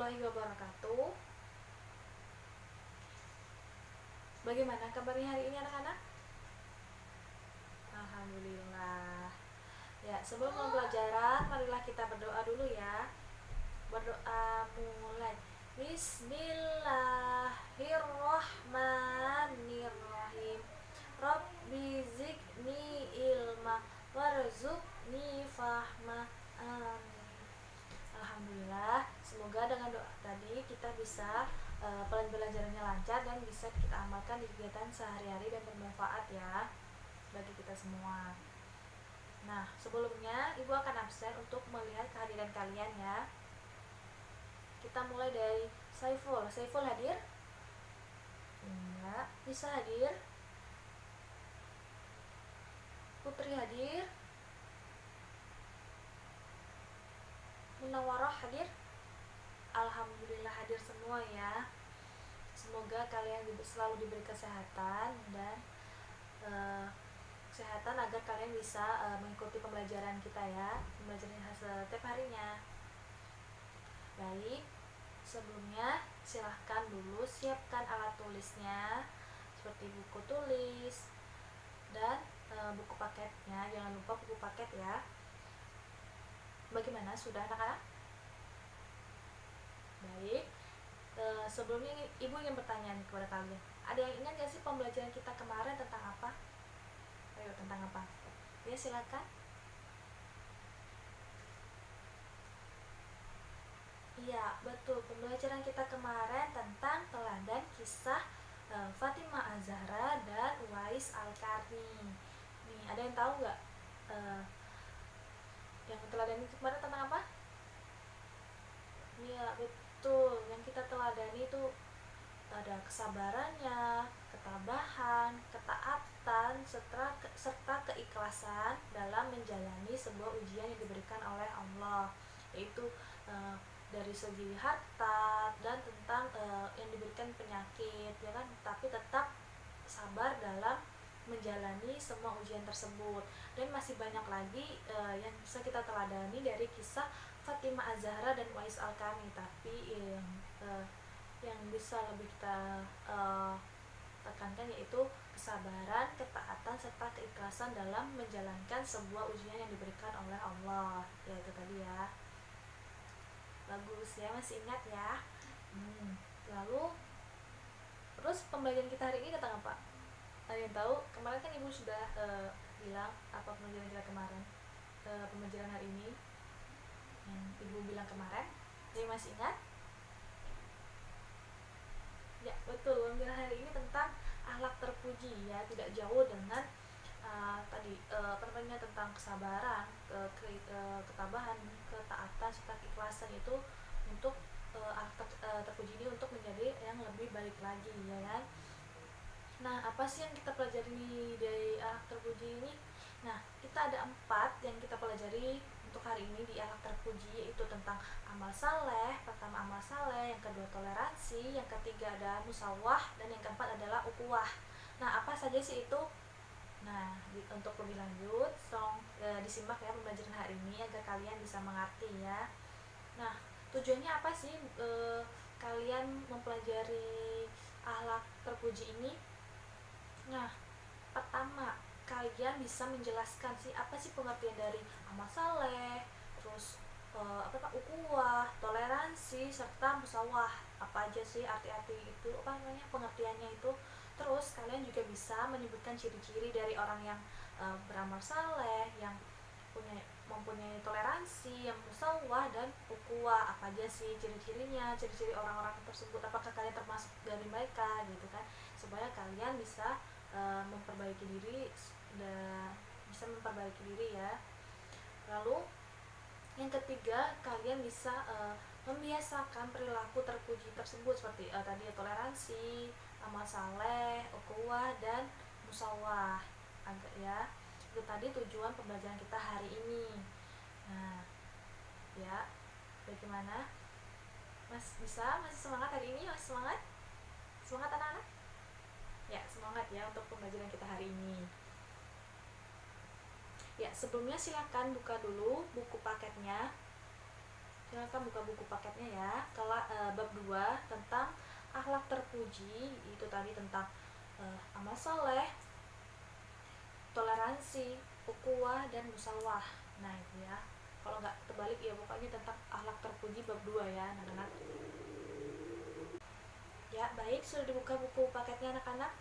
warahmatullahi wabarakatuh. Bagaimana kabarnya hari ini anak-anak? Alhamdulillah. Ya, sebelum pembelajaran, marilah kita berdoa dulu ya. Berdoa mulai. Bismillahirrahmanirrahim. Rabbi zidni ilma warzuqni fahma. Amin. Alhamdulillah, semoga dengan doa tadi kita bisa pelajarannya lancar dan bisa kita amalkan di kegiatan sehari-hari dan bermanfaat ya bagi kita semua. Nah, sebelumnya Ibu akan absen untuk melihat kehadiran kalian ya. Kita mulai dari Saiful. Saiful hadir? Enggak. Bisa hadir? Putri hadir? Munawarah hadir? Alhamdulillah hadir semua ya. Semoga kalian selalu diberi kesehatan dan kesehatan agar kalian bisa mengikuti pembelajaran kita ya, pembelajaran setiap harinya. Baik, sebelumnya silahkan dulu siapkan alat tulisnya seperti buku tulis dan buku paketnya. Jangan lupa buku paket ya. Bagaimana, sudah anak-anak? Baik, sebelumnya Ibu ingin bertanya nih kepada kalian. Ada yang ingat gak sih pembelajaran kita kemarin tentang apa? Ayo, tentang apa? Ya, silakan. Iya, betul. Pembelajaran kita kemarin tentang teladan kisah Fatimah Az-Zahra dan Uwais Al-Qarni. Nih, ada yang tahu nggak yang teladan itu kemarin tentang apa? Iya, betul. Yang kita teladani itu ada kesabarannya, ketabahan, ketaatan, serta keikhlasan dalam menjalani sebuah ujian yang diberikan oleh Allah, yaitu dari segi harta dan tentang yang diberikan penyakit, ya kan? Tapi tetap sabar dalam menjalani semua ujian tersebut. Dan masih banyak lagi yang bisa kita teladani dari kisah Fatimah Az-Zahra dan Uwais Al-Qarni. Tapi yang bisa lebih kita tekankan yaitu kesabaran, ketaatan, serta keikhlasan dalam menjalankan sebuah ujian yang diberikan oleh Allah. Ya, itu tadi ya. Bagus ya, masih ingat ya. Lalu terus pembelajaran kita hari ini tentang apa? Ada yang tahu? Kemarin kan Ibu sudah bilang apa pembelajaran kita kemarin. Pembelajaran hari ini yang Ibu bilang kemarin, jadi masih ingat? Ya, betul. Pembelajaran hari ini tentang akhlak terpuji ya, tidak jauh dengan tadi tentang kesabaran, ketabahan, ketaatan, serta keikhlasan itu untuk akhlak terpuji ini untuk menjadi yang lebih baik lagi ya kan. Nah, apa sih yang kita pelajari dari akhlak terpuji ini? Nah, kita ada 4 yang kita pelajari untuk hari ini di akhlak terpuji, yaitu tentang amal saleh. Pertama amal saleh, yang kedua toleransi, yang ketiga ada musawah, dan yang keempat adalah ukhuwah. Nah, apa saja sih itu? Nah, untuk lebih lanjut, disimak ya pembelajaran hari ini agar kalian bisa mengerti ya. Nah, tujuannya apa sih kalian mempelajari akhlak terpuji ini? Nah, pertama, kalian bisa menjelaskan sih apa sih pengertian dari amal saleh, terus ukhuwah, toleransi, serta musawah. Apa aja sih arti-arti itu, pengertiannya itu. Terus kalian juga bisa menyebutkan ciri-ciri dari orang yang beramal saleh, yang mempunyai toleransi, yang musawah, dan ukhuwah. Apa aja sih ciri-cirinya, ciri-ciri orang-orang tersebut, apakah kalian termasuk dari mereka gitu kan, supaya kalian bisa memperbaiki diri ya. Lalu yang ketiga, kalian bisa membiasakan perilaku terpuji tersebut seperti tadi toleransi, amal saleh, ukhuwah, dan musawah. Agak ya. Itu tadi tujuan pembelajaran kita hari ini. Nah, ya, bagaimana? Masih semangat hari ini? Masih semangat? Semangat anak-anak? Ya, semangat ya untuk pembelajaran kita hari ini. Ya, sebelumnya silakan buka dulu buku paketnya. Silakan buka buku paketnya ya. Kalau 2 tentang akhlak terpuji, itu tadi tentang amal saleh, toleransi, ukhuwah, dan musawah. Nah itu ya, kalau nggak terbalik ya pokoknya tentang akhlak terpuji bab 2 ya anak-anak. Ya baik, sudah dibuka buku paketnya anak-anak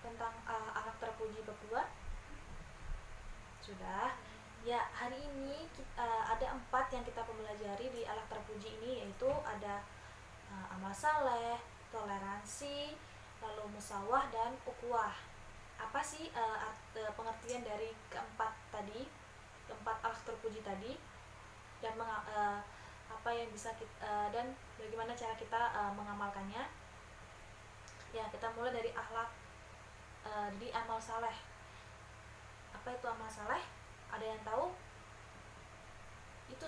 tentang akhlak terpuji bab 2? Sudah. Ya, hari ini ada 4 yang kita pelajari di akhlak terpuji ini, yaitu ada amal saleh, toleransi, lalu musawah, dan ukhuwah. Apa sih pengertian dari keempat akhlak terpuji tadi, dan apa yang bisa kita, dan bagaimana cara kita mengamalkannya? Ya, kita mulai dari di amal saleh. Apa itu amal saleh? Ada yang tahu? Itu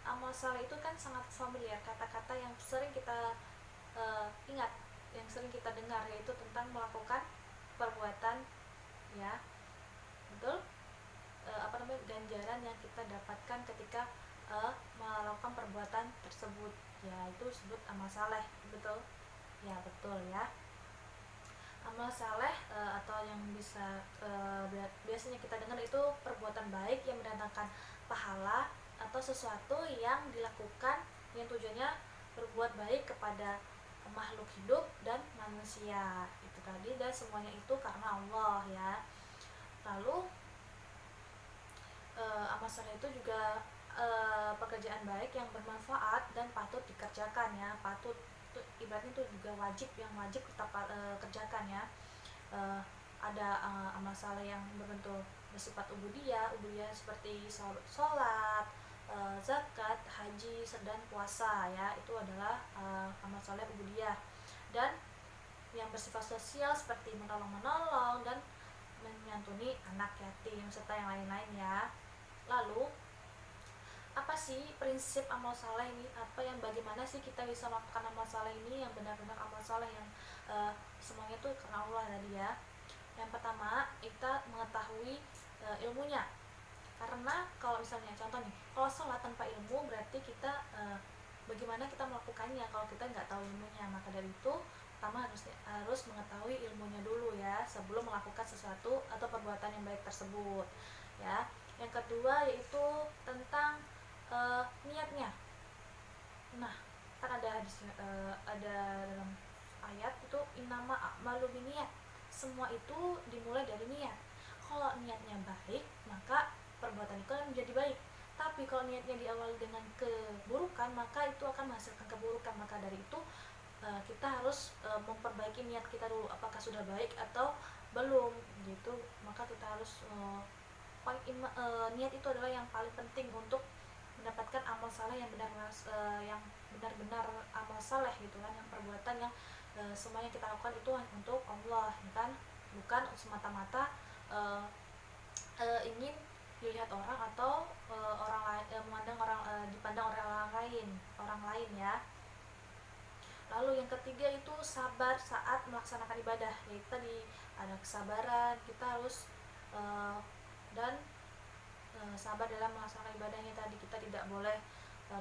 amal saleh itu kan sangat familiar, kata-kata yang sering kita ingat, yang sering kita dengar, yaitu tentang melakukan perbuatan, ya betul, ganjaran yang kita dapatkan ketika melakukan perbuatan tersebut, ya itu disebut amal saleh, betul ya, betul ya. Amal saleh atau yang biasanya kita dengar itu perbuatan baik yang mendatangkan pahala atau sesuatu yang dilakukan yang tujuannya berbuat baik kepada makhluk hidup dan manusia, itu tadi, dan semuanya itu karena Allah ya. Lalu amal saleh itu juga pekerjaan baik yang bermanfaat dan patut dikerjakan ya, patut itu ibaratnya itu juga wajib, yang wajib kita kerjakan ya. Ada amal saleh yang berbentuk bersifat ubudiyah seperti sholat, zakat, haji, dan puasa ya, itu adalah amal saleh ubudiyah. Dan yang bersifat sosial seperti menolong dan menyantuni anak yatim serta yang lain-lain ya. Lalu apa sih prinsip amal saleh ini? Bagaimana sih kita bisa melakukan amal saleh ini yang benar-benar amal saleh yang semuanya itu karena Allah tadi ya. Yang pertama, kita mengetahui ilmunya. Karena kalau misalnya contoh nih, kalau sholat tanpa ilmu berarti kita bagaimana kita melakukannya kalau kita nggak tahu ilmunya. Maka dari itu pertama harus mengetahui ilmunya dulu ya sebelum melakukan sesuatu atau perbuatan yang baik tersebut ya. Yang kedua yaitu tentang niatnya. Nah, kan ada ada dalam ayat itu innama a'malu binniyat. Semua itu dimulai dari niat. Kalau niatnya baik, maka perbuatan itu akan menjadi baik. Tapi kalau niatnya diawali dengan keburukan, maka itu akan menghasilkan keburukan. Maka dari itu kita harus memperbaiki niat kita dulu, apakah sudah baik atau belum gitu. Maka kita harus niat itu adalah yang paling penting untuk mendapatkan amal saleh yang benar-benar amal saleh gitu kan, yang perbuatan yang semuanya kita lakukan itu untuk Allah ya kan, bukan semata-mata ingin dilihat orang atau dipandang orang lain ya. Lalu yang ketiga itu sabar saat melaksanakan ibadah, yaitu tadi ada kesabaran, kita harus sabar dalam melaksanakan ibadahnya tadi. Kita tidak boleh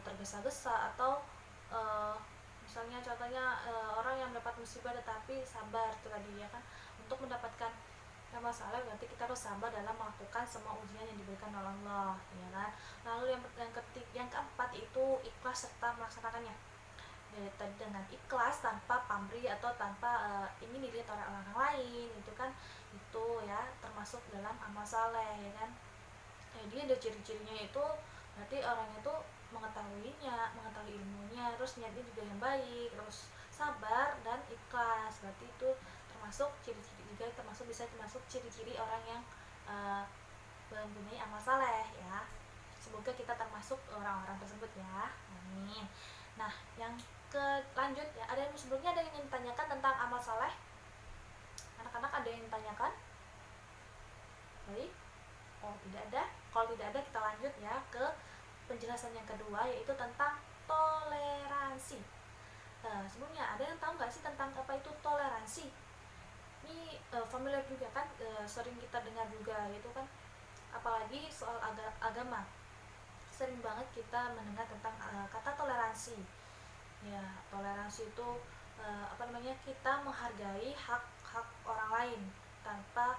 tergesa-gesa atau misalnya contohnya orang yang mendapat musibah tetapi sabar itu tadi ya kan, untuk mendapatkan masalah berarti kita harus sabar dalam melakukan semua ujian yang diberikan oleh Allah ya kan. Lalu yang keempat itu ikhlas serta melaksanakannya, tadi dengan ikhlas tanpa pamrih atau tanpa ingin dilihat orang lain itu kan, itu ya termasuk dalam amal saleh ya kan. Jadi ada ciri-cirinya itu berarti orangnya itu mengetahui ilmunya, terus niatnya juga yang baik, terus sabar dan ikhlas, berarti itu termasuk ciri-ciri juga, bisa termasuk ciri-ciri orang yang mempunyai amal saleh ya. Semoga kita termasuk orang-orang tersebut ya, amin. Nah yang lanjut ya, sebelumnya ada yang ingin ditanyakan tentang amal saleh? Anak-anak ada yang ditanyakan? Baik. Oh tidak ada. Kalau tidak ada kita lanjut ya ke penjelasan yang kedua, yaitu tentang toleransi. Sebelumnya ada yang tahu nggak sih tentang apa itu toleransi? Ini familiar juga kan, sering kita dengar juga itu kan, apalagi soal agama sering banget kita mendengar tentang kata toleransi. Ya, toleransi itu kita menghargai hak-hak orang lain tanpa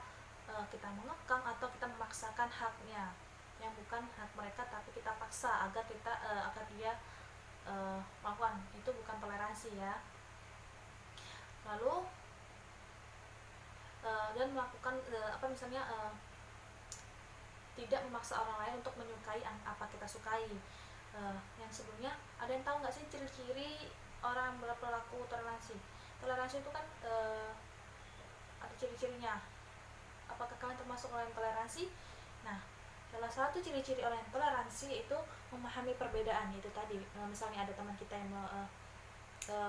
kita mengekang atau kita memaksakan haknya yang bukan hak mereka, tapi kita paksa agar dia melakukan. Itu bukan toleransi ya. Lalu dan melakukan tidak memaksa orang lain untuk menyukai apa kita sukai. Yang sebelumnya, ada yang tahu nggak sih ciri-ciri orang berperilaku toleransi? Toleransi itu kan ada ciri-cirinya. Apakah kalian termasuk orang yang toleransi? Nah, salah satu ciri-ciri orang yang toleransi itu memahami perbedaan. Itu tadi, misalnya ada teman kita yang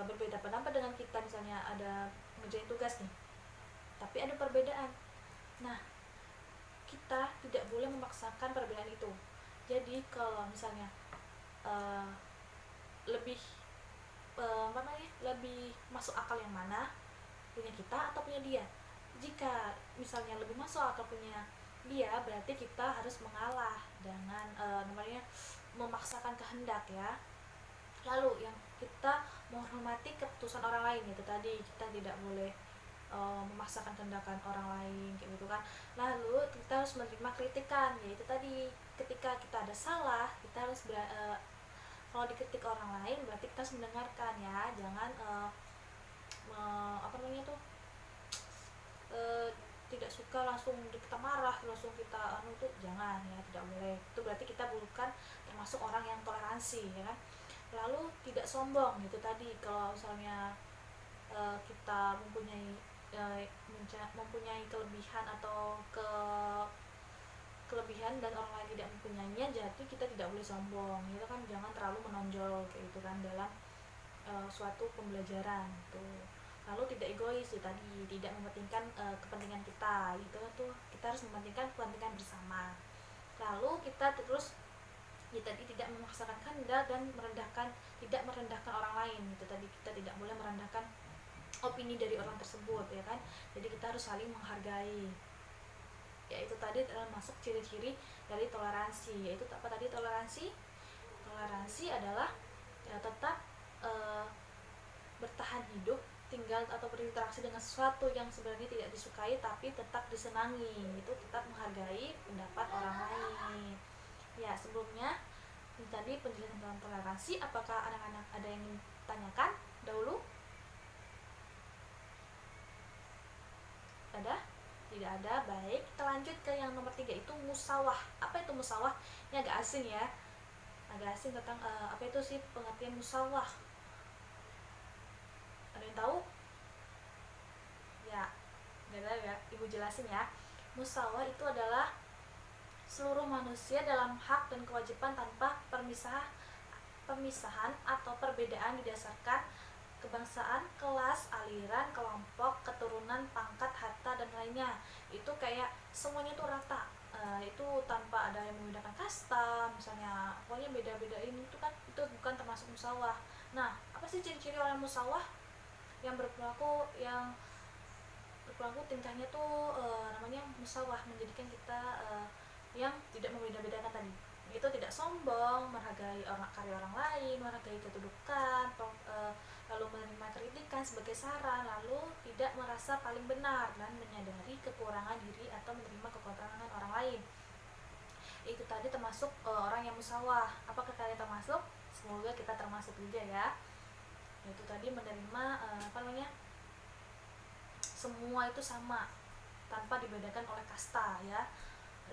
berbeda pendapat dengan kita, misalnya ada ngerjain tugas nih, tapi ada perbedaan. Nah, kita tidak boleh memaksakan perbedaan itu. Jadi kalau misalnya lebih lebih masuk akal yang mana, punya kita atau punya dia? Jika misalnya lebih masuk akal punya dia, berarti kita harus mengalah dengan memaksakan kehendak ya. Lalu yang kita menghormati keputusan orang lain, itu tadi kita tidak boleh memaksakan kehendak orang lain kayak gitu kan. Lalu kita harus menerima kritikan, yaitu tadi ketika kita ada salah, kita harus kalau dikritik orang lain berarti kita harus mendengarkan ya, jangan tidak suka langsung kita marah, langsung kita tuh jangan ya, tidak boleh. Itu berarti kita bukan termasuk orang yang toleransi ya kan. Lalu tidak sombong, itu tadi kalau misalnya kita mempunyai kelebihan atau kelebihan dan orang lain tidak mempunyainya, jadi kita tidak boleh sombong. Itu kan jangan terlalu menonjol kayak itu kan dalam suatu pembelajaran tuh. Lalu tidak egois itu tadi, tidak mementingkan kepentingan kita. Itu tuh kita harus mementingkan kepentingan bersama. Lalu kita terus tadi tidak memaksakan kehendak dan tidak merendahkan orang lain. Itu tadi kita tidak boleh merendahkan opini dari orang tersebut ya kan. Jadi kita harus saling menghargai. Ya itu tadi termasuk ciri-ciri dari toleransi. Yaitu apa tadi toleransi? Toleransi adalah ya tetap bertahan hidup, tinggal atau berinteraksi dengan sesuatu yang sebenarnya tidak disukai tapi tetap disenangi. Itu tetap menghargai pendapat orang lain. Ya, sebelumnya ini tadi penjelasan tentang toleransi. Apakah anak-anak ada yang ingin tanyakan dahulu? Ada? Tidak ada. Baik, kita lanjut ke yang nomor 3, itu musawah. Apa itu musawah? Ini agak asing ya. Agak asing tentang apa itu sih pengertian musawah. Ada yang tahu? Ya, nggak tahu ya. Ibu jelasin ya. Musawah itu adalah seluruh manusia dalam hak dan kewajiban tanpa pemisahan atau perbedaan didasarkan kebangsaan, kelas, aliran, kelompok, keturunan, pangkat, harta, dan lainnya. Itu kayak semuanya itu rata. Itu tanpa ada yang membedakan kasta, misalnya pokoknya beda-bedain itu kan, itu bukan termasuk musawah. Nah, apa sih ciri-ciri orang musawah? Yang berperilaku tingkahnya tuh namanya musawah, menjadikan kita yang tidak membeda-bedakan tadi. Itu tidak sombong, menghargai karya orang lain, menghargai kedudukan, lalu menerima kritikan sebagai saran, lalu tidak merasa paling benar dan menyadari kekurangan diri atau menerima kekurangan orang lain. Itu tadi termasuk orang yang musawah. Apakah kalian termasuk? Semoga kita termasuk juga ya. Itu tadi menerima semua itu sama tanpa dibedakan oleh kasta ya.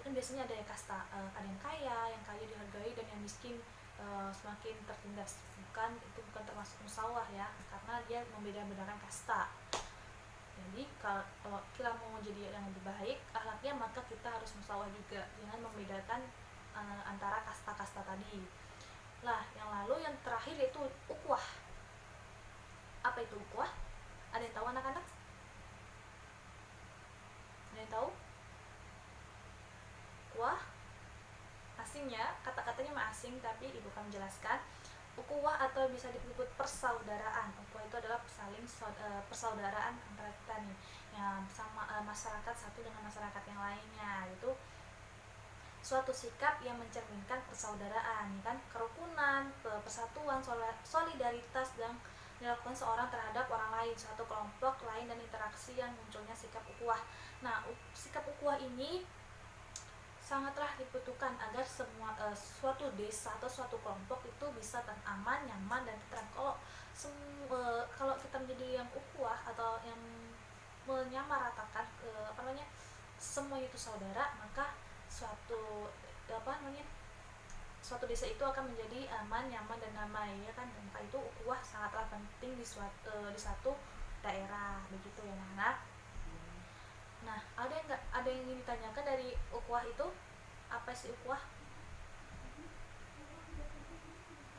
Kan biasanya ada yang kasta, ada yang kaya dihargai dan yang miskin semakin tertindas. Itu bukan termasuk musawah ya, karena dia membeda-bedakan kasta. Jadi kalau kita mau jadi yang lebih baik akhlaknya, maka kita harus musawah juga, jangan membedakan antara kasta-kasta tadi. Lah, yang lalu yang terakhir itu ukhuwah. Apa itu ukhuwah? Ada yang tahu anak-anak? Ada yang tahu? Ukhuwah asing ya, kata-katanya mah asing, tapi ibu akan menjelaskan. Ukhuwah atau bisa disebut persaudaraan. Ukhuwah itu adalah persaudaraan antara kita nih, yang sama masyarakat satu dengan masyarakat yang lainnya. Itu suatu sikap yang mencerminkan persaudaraan, kan, kerukunan, persatuan, solidaritas dan dilakukan seorang terhadap orang lain, suatu kelompok lain, dan interaksi yang munculnya sikap ukhuwah. Nah, sikap ukhuwah ini sangatlah dibutuhkan agar suatu desa atau suatu kelompok itu bisa aman, nyaman, dan tentram. Kalau kita menjadi yang ukhuwah atau yang menyamaratakan semua itu saudara, maka suatu desa itu akan menjadi aman, nyaman, dan damai, ya kan. Dan maka itu ukhuwah sangatlah penting di satu daerah, begitu ya anak-anak. Nah, ada yang ingin ditanyakan dari ukhuwah itu? Apa sih ukhuwah?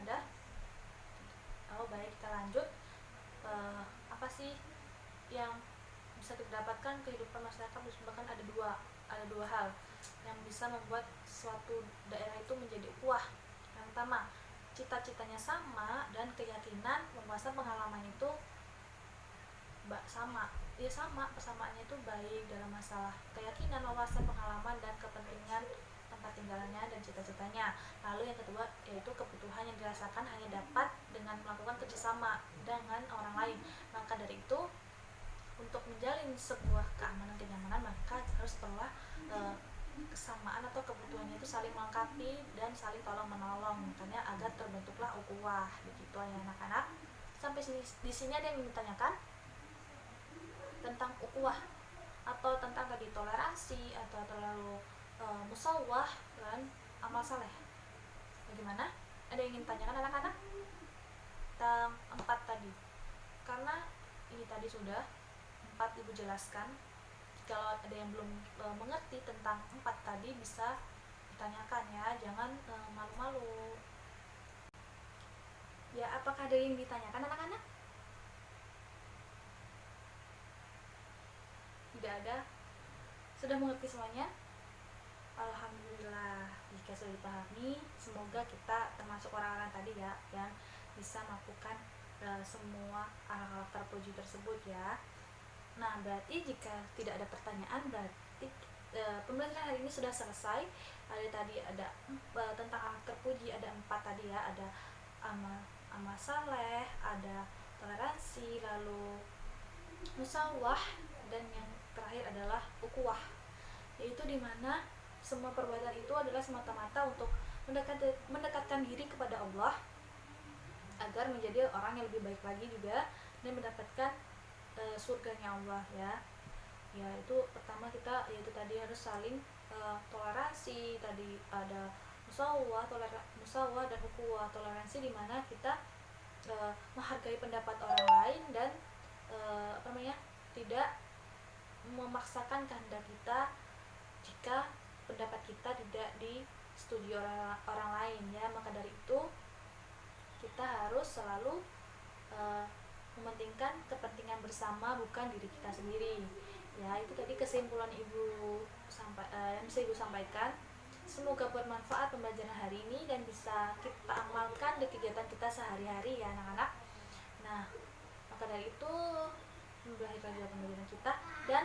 Ada? Oh, baik, kita lanjut. Apa sih yang bisa kita dapatkan kehidupan masyarakat? Bahkan ada dua hal yang bisa membuat suatu daerah itu menjadi ukhuwah. Yang pertama, cita-citanya sama dan keyakinan, wawasan, pengalaman itu sama. Ya sama, persamaannya itu baik dalam masalah keyakinan, wawasan, pengalaman, dan kepentingan tempat tinggalnya dan cita-citanya. Lalu yang kedua yaitu kebutuhan yang dirasakan hanya dapat dengan melakukan kerjasama dengan orang lain. Maka dari itu, untuk menjalin sebuah keamanan kenyamanan, maka harus perlu kesamaan atau kebutuhannya itu saling melengkapi dan saling tolong menolong. Makanya agar terbentuklah ukhuwah, begitu ya anak-anak. Sampai di sini ada yang ingin ditanyakan tentang ukhuwah atau tentang tadi toleransi atau terlalu musawah dan amal saleh? Bagaimana? Ada yang ingin tanyakan anak-anak tentang 4 tadi? Karena ini tadi sudah 4 ibu jelaskan. Kalau ada yang belum mengerti tentang 4 tadi, bisa ditanyakan ya, jangan malu-malu ya. Apakah ada yang ditanyakan anak-anak? Tidak ada? Sudah mengerti semuanya? Alhamdulillah, jika sudah dipahami, semoga kita termasuk orang-orang tadi ya yang bisa melakukan semua hal-hal terpuji tersebut ya. Nah, berarti jika tidak ada pertanyaan, berarti pembelajaran hari ini sudah selesai. Ada tentang ahlak terpuji, ada 4 tadi ya, ada amal saleh, ada toleransi, lalu musawah, dan yang terakhir adalah ukhuwah, yaitu dimana semua perbuatan itu adalah semata-mata untuk mendekatkan diri kepada Allah agar menjadi orang yang lebih baik lagi juga dan mendapatkan surganya Allah ya. Itu pertama kita yaitu tadi harus saling toleransi. Tadi ada musawah dan ukhuwah. Toleransi di mana kita menghargai pendapat orang lain dan tidak memaksakan kehendak kita jika pendapat kita tidak disetujui orang lain ya. Maka dari itu kita harus selalu mementingkan kepentingan bersama, bukan diri kita sendiri ya. Itu tadi kesimpulan yang bisa ibu sampaikan. Semoga bermanfaat pembelajaran hari ini dan bisa kita amalkan di kegiatan kita sehari-hari ya anak-anak. Nah, maka dari itu berakhir lagi pembelajaran kita, dan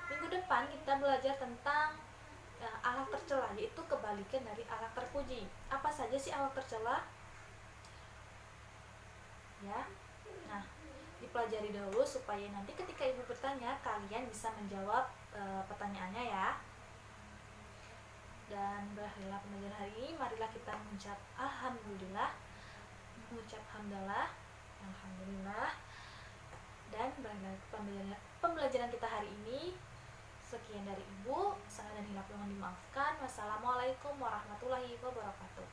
minggu depan kita belajar tentang akhlak tercela, yaitu kebalikan dari akhlak terpuji. Apa saja sih akhlak tercela? Ya. Nah, dipelajari dahulu supaya nanti ketika ibu bertanya kalian bisa menjawab pertanyaannya ya. Dan berakhirlah pembelajaran hari ini. Marilah kita mengucap alhamdulillah, mengucap hamdalah, alhamdulillah. Dan berakhirlah pembelajaran kita hari ini. Sekian dari ibu, salah dan hilaf mohon dimaafkan. Wassalamualaikum warahmatullahi wabarakatuh.